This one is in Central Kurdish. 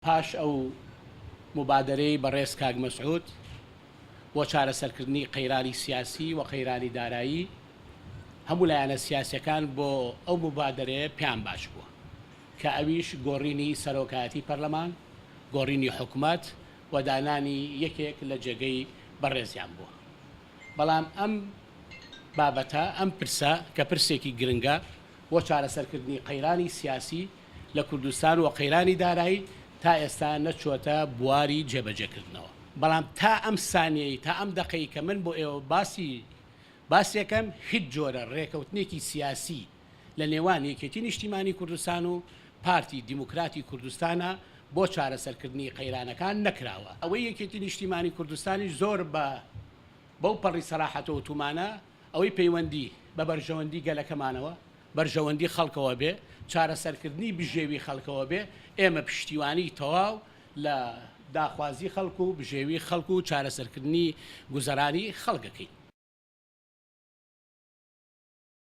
پاش ئەو مبادرەی بەڕێز کاک مەسعود بۆ چارەسەرکردنی قەیرانی سیاسی و قەیرانی دارایی هەموو لایەنە سیاسیەکان بۆ ئەو مبادرەیە پێیان باش بووە کە ئەویش گۆڕینی سەرۆکایەتی پەرلەمان، گۆڕینی حکوومەت و دانانی یەکێک لە جێگەی بەڕێزیان بووە. بەڵام ئەم بابەتە ئەم پرسە کە پرسێکی گرنگە بۆ چارەسەرکردنی قەیرانی سیاسی لە کوردستان و قەیرانی دارایی تا ئێستا نەچۆتە بواری جێبەجێکردنەوە. بەڵام تا ئەم سانیەی تا ئەم دەقەی کە من بۆ ئێوە باسیەکەم هیچ جۆرە ڕێکەوتنێکی سیاسی لە نێوان یەکێتی نیشتیمانی کوردستان و پارتی دیموکراتی کوردستانە بۆ چارەسەرکردنی قەیرانەکان نەکراوە. ئەوەی یەکێتی نیشتیمانی کوردستانی زۆر بەو پەڕی سەراحەتەوە تومانە ئەوەی پەیوەندی بە بەرژەوەندی گەلەکەمانەوە، بەرژەوەندی خەڵکەوە بێ، چارەسەرکردنی بژێوی خەڵکەوە بێ، ئێمە پشتیوانی تەواو لە داخوازی خەڵکو و بژێوی خەڵکو و چارەسەرکردنی گوزەرانی خەڵکەکەین.